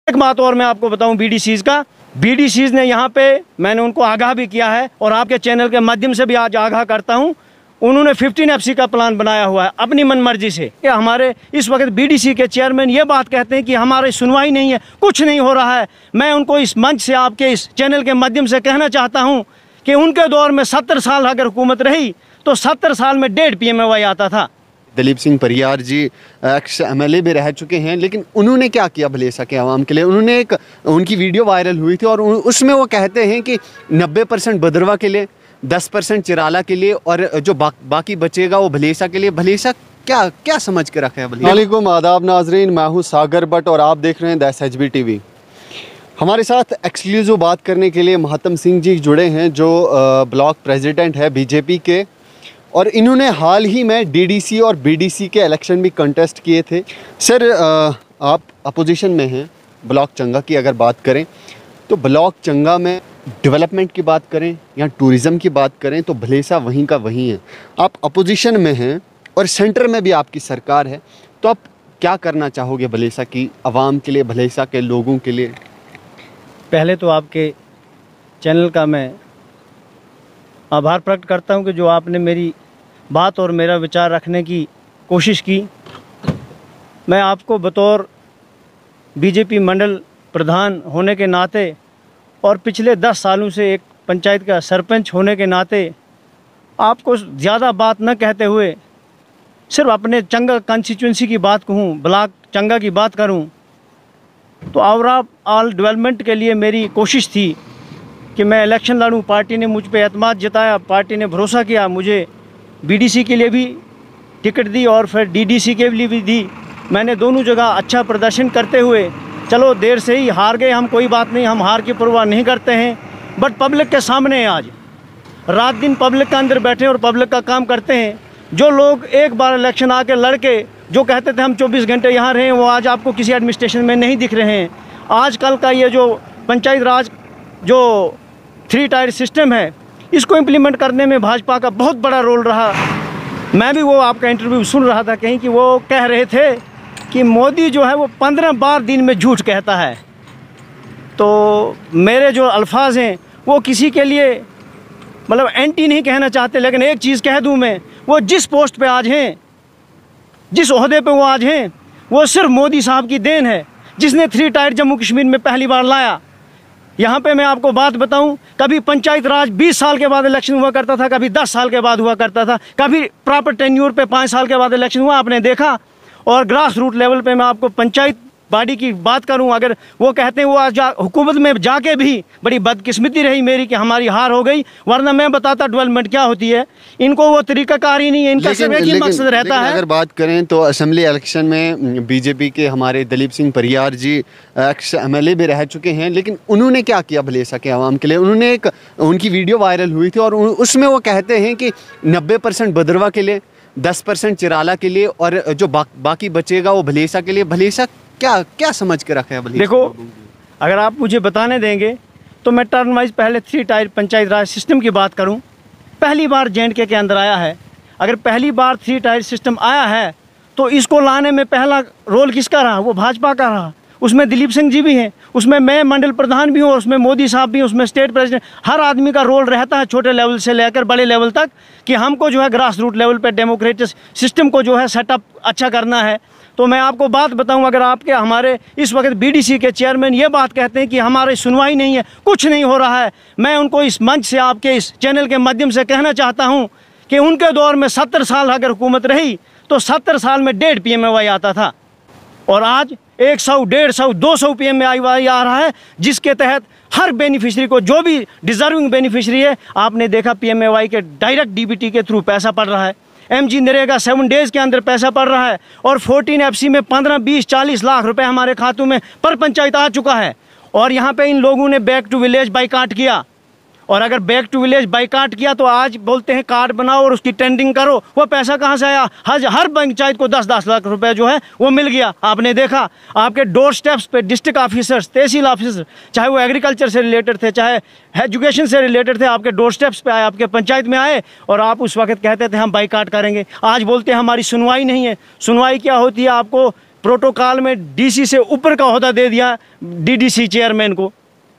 एक बात और मैं आपको बताऊं बीडीसीज का, बीडीसीज ने यहाँ पे मैंने उनको आगाह भी किया है और आपके चैनल के माध्यम से भी आज आगाह करता हूँ, उन्होंने 15 FC का प्लान बनाया हुआ है अपनी मनमर्जी से। कि हमारे इस वक्त बीडीसी के चेयरमैन ये बात कहते हैं कि हमारी सुनवाई नहीं है, कुछ नहीं हो रहा है। मैं उनको इस मंच से आपके इस चैनल के माध्यम से कहना चाहता हूँ कि उनके दौर में 70 साल अगर हुकूमत रही तो 70 साल में 1.5 PMAY आता था। दलीप सिंह परियार जी एक्स MLA भी रह चुके हैं, लेकिन उन्होंने क्या किया भलेसा के आवाम के लिए? उन्होंने उनकी वीडियो वायरल हुई थी और उसमें वो कहते हैं कि 90% भद्रवा के लिए, 10% चिराला के लिए और जो बाकी बचेगा वो भलेसा के लिए। भलेसा क्या क्या समझ के रखा है? वालेकुम आदाब नाजरीन, मैं हूँ सागर भट्ट और आप देख रहे हैं SHB TV। हमारे साथ एक्सक्लूसिव बात करने के लिए महात्म सिंह जी जुड़े हैं, जो ब्लॉक प्रेसिडेंट है बीजेपी के, और इन्होंने हाल ही में DDC और BDC के इलेक्शन भी कंटेस्ट किए थे। सर, आप अपोजिशन में हैं। ब्लॉक चंगा की अगर बात करें तो ब्लॉक चंगा में डेवलपमेंट की बात करें या टूरिज़म की बात करें तो भलेसा वहीं का वहीं है। आप अपोजिशन में हैं और सेंटर में भी आपकी सरकार है, तो आप क्या करना चाहोगे भलेसा की आवाम के लिए, भलेसा के लोगों के लिए? पहले तो आपके चैनल का मैं आभार प्रकट करता हूं कि जो आपने मेरी बात और मेरा विचार रखने की कोशिश की। मैं आपको बतौर बीजेपी मंडल प्रधान होने के नाते और पिछले 10 सालों से एक पंचायत का सरपंच होने के नाते आपको ज़्यादा बात न कहते हुए सिर्फ अपने चंगा कंस्टिट्यूंसी की बात कहूँ, ब्लॉक चंगा की बात करूँ, तो ओवरऑल डेवलपमेंट के लिए मेरी कोशिश थी कि मैं इलेक्शन लड़ूं। पार्टी ने मुझ पे एतमाद जताया, पार्टी ने भरोसा किया, मुझे BDC के लिए भी टिकट दी और फिर DDC के लिए भी दी। मैंने दोनों जगह अच्छा प्रदर्शन करते हुए, चलो देर से ही हार गए हम, कोई बात नहीं, हम हार की परवाह नहीं करते हैं, बट पब्लिक के सामने आज रात दिन पब्लिक के अंदर बैठे और पब्लिक का काम करते हैं। जो लोग एक बार इलेक्शन आके लड़के जो कहते थे हम 24 घंटे यहाँ रहे, वो आज आपको किसी एडमिनिस्ट्रेशन में नहीं दिख रहे हैं। आजकल का ये जो पंचायत राज जो 3 टायर सिस्टम है, इसको इम्प्लीमेंट करने में भाजपा का बहुत बड़ा रोल रहा। मैं भी वो आपका इंटरव्यू सुन रहा था कहीं कि वो कह रहे थे कि मोदी जो है वो 15 बार दिन में झूठ कहता है। तो मेरे जो अल्फाज हैं वो किसी के लिए मतलब एंटी नहीं कहना चाहते, लेकिन एक चीज़ कह दूं मैं, वो जिस पोस्ट पे आज हैं, जिस ओहदे पे वो आज हैं, वो सिर्फ मोदी साहब की देन है, जिसने 3 टायर जम्मू कश्मीर में पहली बार लाया। यहाँ पे मैं आपको बात बताऊं, कभी पंचायत राज 20 साल के बाद इलेक्शन हुआ करता था, कभी 10 साल के बाद हुआ करता था, कभी प्रॉपर टेन्योर पे 5 साल के बाद इलेक्शन हुआ, आपने देखा। और ग्रास रूट लेवल पे मैं आपको पंचायत बॉडी की बात करूं, अगर वो कहते हैं वो आज हुकूमत में जाके भी बड़ी बदकिस्मती रही मेरी कि हमारी हार हो गई, वरना मैं बताता डेवलपमेंट क्या होती है। इनको वो तरीकाकार ही नहीं है, इनका सिर्फ एक ही मकसद रहता है। अगर बात करें तो असेंबली इलेक्शन में बीजेपी के हमारे दलीप सिंह परियार जी एक्स MLA भी रह चुके हैं, लेकिन उन्होंने क्या किया भलेसा के आवाम के लिए? उन्होंने उनकी वीडियो वायरल हुई थी और उसमें वो कहते हैं कि 90% भद्रवा के लिए, 10% चिराला के लिए और जो बाकी बचेगा वो भलेसा के लिए। भलेसा क्या क्या समझ के रखा है भलेसा? देखो, अगर आप मुझे बताने देंगे तो मैं टर्न वाइज पहले 3 टायर पंचायत राज सिस्टम की बात करूं। पहली बार J&K के अंदर आया है। अगर पहली बार 3 टायर सिस्टम आया है तो इसको लाने में पहला रोल किसका रहा? वो भाजपा का रहा। उसमें दिलीप सिंह जी भी हैं, उसमें मैं मंडल प्रधान भी हूँ, उसमें मोदी साहब भी, उसमें स्टेट प्रेसिडेंट, हर आदमी का रोल रहता है छोटे लेवल से लेकर बड़े लेवल तक, कि हमको जो है ग्रास रूट लेवल पे डेमोक्रेटिक सिस्टम को जो है सेटअप अच्छा करना है। तो मैं आपको बात बताऊं, अगर आपके हमारे इस वक्त BDC के चेयरमैन ये बात कहते हैं कि हमारी सुनवाई नहीं है, कुछ नहीं हो रहा है, मैं उनको इस मंच से आपके इस चैनल के माध्यम से कहना चाहता हूँ कि उनके दौर में 70 साल अगर हुकूमत रही तो 70 साल में 1.5 PMAY आता था और आज 100, 150, 200 PMAY आ रहा है, जिसके तहत हर बेनिफिशरी को, जो भी डिजर्विंग बेनिफिशरी है, आपने देखा PMAY के डायरेक्ट DBT के थ्रू पैसा पड़ रहा है। MG नरेगा 7 डेज़ के अंदर पैसा पड़ रहा है और 14 FC में 15, 20, 40 लाख रुपए हमारे खातों में पर पंचायत आ चुका है। और यहाँ पे इन लोगों ने बैक टू विलेज बाइकाट किया, और अगर बैक टू विलेज बाइकाट किया तो आज बोलते हैं कार्ड बनाओ और उसकी टेंडरिंग करो। वो पैसा कहाँ से आया? हर पंचायत को 10-10 लाख रुपए जो है वो मिल गया। आपने देखा आपके डोर स्टेप्स पे डिस्ट्रिक्ट ऑफिसर्स, तहसील ऑफिसर, चाहे वो एग्रीकल्चर से रिलेटेड थे, चाहे एजुकेशन से रिलेटेड थे, आपके डोर स्टेप्स पे आए, आपके पंचायत में आए, और आप उस वक्त कहते थे हम बाइकाट करेंगे। आज बोलते हैं हमारी सुनवाई नहीं है। सुनवाई क्या होती है? आपको प्रोटोकॉल में डीसी से ऊपर का ओहदा दे दिया डीडीसी चेयरमैन को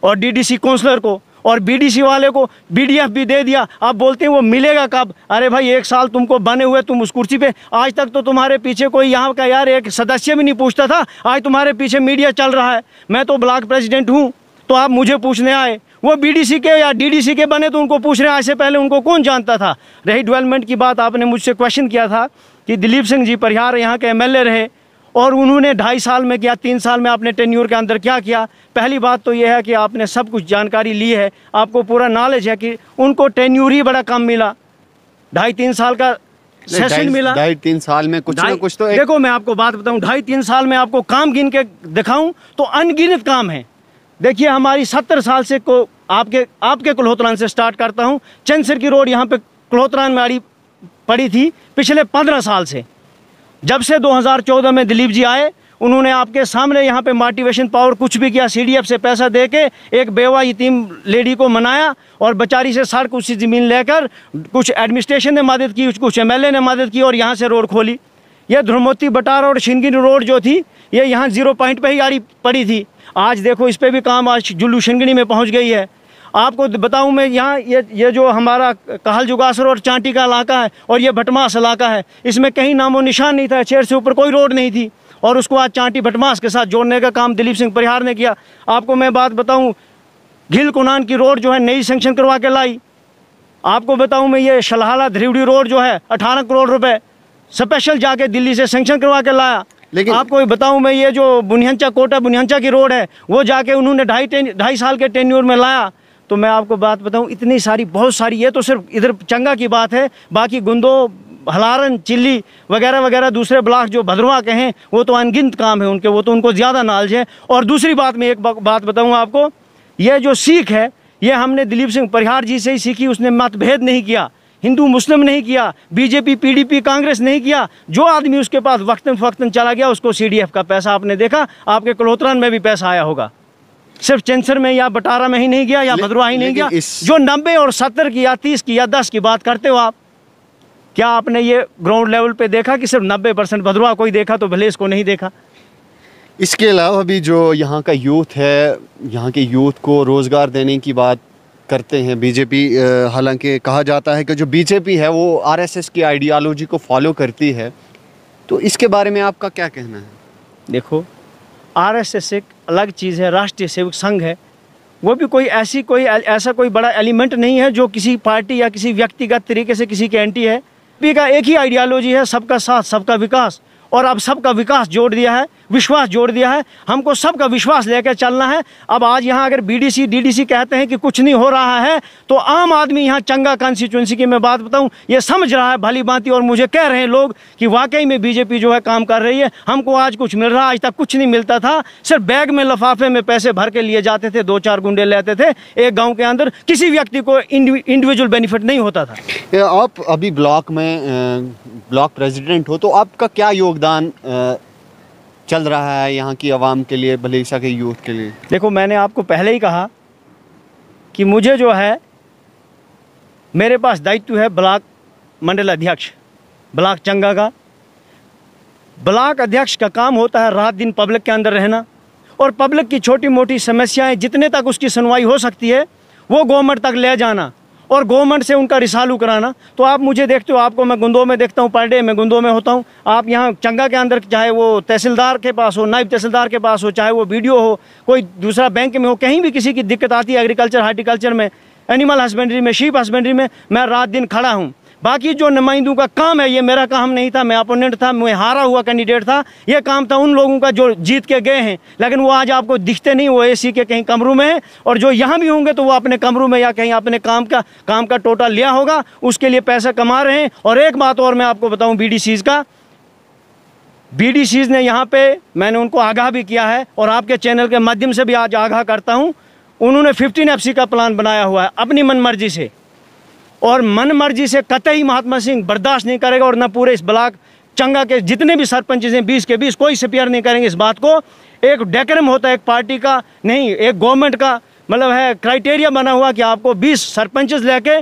और डीडीसी काउंसलर को, और बीडीसी वाले को बीडीएफ भी दे दिया। आप बोलते हैं वो मिलेगा कब? अरे भाई 1 साल तुमको बने हुए, तुम उस कुर्सी पे, आज तक तो तुम्हारे पीछे कोई यहाँ का यार एक सदस्य भी नहीं पूछता था, आज तुम्हारे पीछे मीडिया चल रहा है। मैं तो ब्लॉक प्रेसिडेंट हूँ तो आप मुझे पूछने आए, वो बीडीसी के या डीडीसी के बने तो उनको पूछ रहे हैं, आज से पहले उनको कौन जानता था? रही डेवलपमेंट की बात, आपने मुझसे क्वेश्चन किया था कि दिलीप सिंह जी परिहार यहाँ के एमएलए रहे और उन्होंने 2.5 साल में किया, 3 साल में आपने टेन्योर के अंदर क्या किया? पहली बात तो यह है कि आपने सब कुछ जानकारी ली है, आपको पूरा नॉलेज है कि उनको टेन्योर ही बड़ा कम मिला, 2.5-3 साल का सेशन मिला। 2.5-3 साल में कुछ ना कुछ तो देखो मैं आपको बात बताऊं, 2.5-3 साल में आपको काम गिन के दिखाऊं तो अनगिनत काम है। देखिए हमारी 70 साल से को आपके कुल्होत्रान से स्टार्ट करता हूं। चंदसर की रोड यहाँ पे कुल्होत्रान में पड़ी थी पिछले 15 साल से। जब से 2014 में दिलीप जी आए, उन्होंने आपके सामने यहाँ पे मोटिवेशन पावर कुछ भी किया, सीडीएफ से पैसा देके एक बेवा यतीम लेडी को मनाया और बेचारी से सड़क उसकी ज़मीन लेकर कुछ एडमिनिस्ट्रेशन ने मदद की, कुछ एमएलए ने मदद की और यहाँ से रोड खोली। ये ध्रुमोती बटारा और शिनगिरी रोड जो थी ये यहाँ 0 पॉइंट पे ही पड़ी थी। आज देखो इस पर भी काम आज जुल्लू शिनगिरी में पहुँच गई है। आपको बताऊं मैं, यहाँ ये जो हमारा कहल जुगासर और चांटी का इलाका है और ये भटमास इलाका है, इसमें कहीं नामो निशान नहीं था, शहर से ऊपर कोई रोड नहीं थी और उसको आज चांटी भटमास के साथ जोड़ने का काम दिलीप सिंह परिहार ने किया। आपको मैं बात बताऊं, घिल कुनान की रोड जो है नई सेंक्शन करवा के लाई। आपको बताऊं मैं, ये शलहाला धरीवड़ी रोड जो है 18 करोड़ रुपए स्पेशल जाके दिल्ली से सेंक्शन करवा के लाया। लेकिन आपको बताऊं मैं, ये जो बुनियांचा कोटा बुनियांचा की रोड है वो जाके उन्होंने 2.5 साल के टेन्योर में लाया। तो मैं आपको बात बताऊं, इतनी सारी बहुत सारी, ये तो सिर्फ इधर चंगा की बात है, बाकी गुंदो हलारन चिल्ली वगैरह वगैरह दूसरे ब्लॉक जो भद्रवा के हैं वो तो अनगिनत काम है उनके, वो तो उनको ज़्यादा नॉलेज है। और दूसरी बात मैं एक बात बताऊं आपको, ये जो सीख है ये हमने दिलीप सिंह परिहार जी से ही सीखी। उसने मतभेद नहीं किया, हिंदू मुस्लिम नहीं किया, बीजेपी पीडीपी कांग्रेस नहीं किया। जो आदमी उसके पास वक्तन फक्तन चला गया उसको सीडीएफ का पैसा, आपने देखा आपके कुल्होत्रान में भी पैसा आया होगा, सिर्फ चंदसर में या बटारा में ही नहीं गया या भद्रवा ही नहीं गया। जो 90 और 70 की या 30 की या 10 की बात करते हो आप, क्या आपने ये ग्राउंड लेवल पे देखा कि सिर्फ 90% भद्रवा कोई देखा तो भले इसको नहीं देखा? इसके अलावा भी जो यहाँ का यूथ है, यहाँ के यूथ को रोज़गार देने की बात करते हैं बीजेपी। हालांकि कहा जाता है कि जो बीजेपी है वो आरएसएस की आइडियोलॉजी को फॉलो करती है, तो इसके बारे में आपका क्या कहना है? देखो आरएसएस एक अलग चीज़ है, राष्ट्रीय सेवक संघ है, वो भी ऐसा कोई बड़ा एलिमेंट नहीं है जो किसी पार्टी या किसी व्यक्तिगत तरीके से किसी के एंटी है। बीजेपी का एक ही आइडियोलॉजी है, सबका साथ सबका विकास, और अब सबका विकास जोड़ दिया है, विश्वास जोड़ दिया है। हमको सबका विश्वास लेकर चलना है। अब आज यहाँ अगर बीडीसी डीडीसी कहते हैं कि कुछ नहीं हो रहा है, तो आम आदमी यहाँ चंगा कॉन्स्टिट्यूंसी की मैं बात बताऊँ ये समझ रहा है भली भांति, और मुझे कह रहे हैं लोग कि वाकई में बीजेपी जो है काम कर रही है, हमको आज कुछ मिल रहा है। आज तक कुछ नहीं मिलता था, सिर्फ बैग में लिफाफे में पैसे भर के लिए जाते थे, 2-4 गुंडे लेते थे एक गाँव के अंदर, किसी व्यक्ति को इंडिविजुअल बेनिफिट नहीं होता था। आप अभी ब्लॉक में ब्लॉक प्रेसिडेंट हो, तो आपका क्या योगदान चल रहा है यहाँ की आवाम के लिए, भलेसा के यूथ के लिए? देखो मैंने आपको पहले ही कहा कि मुझे जो है मेरे पास दायित्व है ब्लॉक मंडल अध्यक्ष ब्लॉक चंगा का। ब्लॉक अध्यक्ष का काम होता है रात दिन पब्लिक के अंदर रहना और पब्लिक की छोटी मोटी समस्याएं जितने तक उसकी सुनवाई हो सकती है वो गवर्नमेंट तक ले जाना और गवर्नमेंट से उनका रिसालू कराना। तो आप मुझे देखते हो, आपको मैं गुंदों में देखता हूँ, पर डे मैं गुंदों में होता हूँ। आप यहाँ चंगा के अंदर चाहे वो तहसीलदार के पास हो, नायब तहसीलदार के पास हो, चाहे वो बीडीओ हो, कोई दूसरा बैंक में हो, कहीं भी किसी की दिक्कत आती है, एग्रीकल्चर हार्टिकल्चर में, एनिमल हस्बेंड्री में, शीप हस्बेंड्री में, मैं रात दिन खड़ा हूँ। बाकी जो नुमाइंदों का काम है ये मेरा काम नहीं था, मैं अपोनेंट था, मैं हारा हुआ कैंडिडेट था। ये काम था उन लोगों का जो जीत के गए हैं, लेकिन वो आज आपको दिखते नहीं, वो एसी के कहीं कमरों में है, और जो यहाँ भी होंगे तो वो अपने कमरों में या कहीं अपने काम का टोटल लिया होगा, उसके लिए पैसा कमा रहे हैं। और एक बात और मैं आपको बताऊँ बीडीसीज का, बीडीसीज ने यहाँ पे मैंने उनको आगाह भी किया है और आपके चैनल के माध्यम से भी आज आगाह करता हूँ, उन्होंने 15 FC का प्लान बनाया हुआ है अपनी मनमर्जी से, और मनमर्जी से कतई महात्मा सिंह बर्दाश्त नहीं करेगा और न पूरे इस ब्लॉक चंगा के जितने भी सरपंच हैं 20 के 20 कोई सपेयर नहीं करेंगे इस बात को। एक डेकोरम होता है एक पार्टी का, नहीं एक गवर्नमेंट का, मतलब है क्राइटेरिया बना हुआ कि आपको 20 सरपंचेस लेके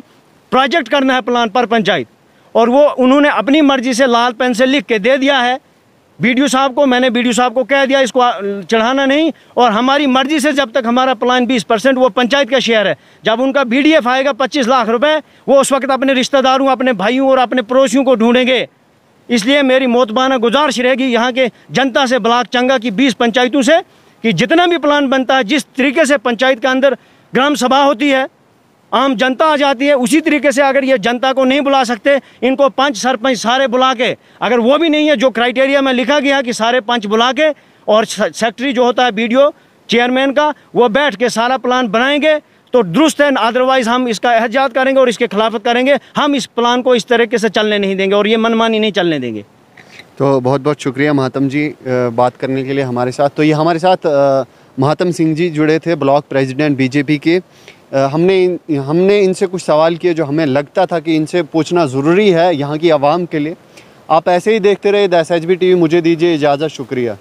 प्रोजेक्ट करना है प्लान पर पंचायत, और वो उन्होंने अपनी मर्जी से लाल पेन से लिख के दे दिया है बीडीओ साहब को, मैंने बीडीओ साहब को कह दिया इसको चढ़ाना नहीं, और हमारी मर्जी से जब तक हमारा प्लान 20% वो पंचायत का शेयर है। जब उनका BDF आएगा 25 लाख रुपए, वो उस वक्त अपने रिश्तेदारों, अपने भाइयों और अपने पड़ोसियों को ढूंढेंगे। इसलिए मेरी मोतबाना गुजारिश रहेगी यहाँ के जनता से, ब्लॉक चंगा की 20 पंचायतों से, कि जितना भी प्लान बनता है, जिस तरीके से पंचायत के अंदर ग्राम सभा होती है, आम जनता आ जाती है, उसी तरीके से अगर ये जनता को नहीं बुला सकते, इनको पंच सरपंच सारे बुला के, अगर वो भी नहीं है जो क्राइटेरिया में लिखा गया कि सारे पंच बुला के, और सेक्रेटरी जो होता है BDO चेयरमैन का, वो बैठ के सारा प्लान बनाएंगे तो दुरुस्त है। अदरवाइज हम इसका एहतियात करेंगे और इसके खिलाफत करेंगे। हम इस प्लान को इस तरीके से चलने नहीं देंगे और ये मनमानी नहीं चलने देंगे। तो बहुत बहुत शुक्रिया महात्म जी बात करने के लिए हमारे साथ। तो ये हमारे साथ महात्म सिंह जी जुड़े थे, ब्लॉक प्रेसिडेंट BJP के। हमने इनसे कुछ सवाल किए जो हमें लगता था कि इनसे पूछना ज़रूरी है यहाँ की आवाम के लिए। आप ऐसे ही देखते रहे SHB TV। मुझे दीजिए इजाज़त, शुक्रिया।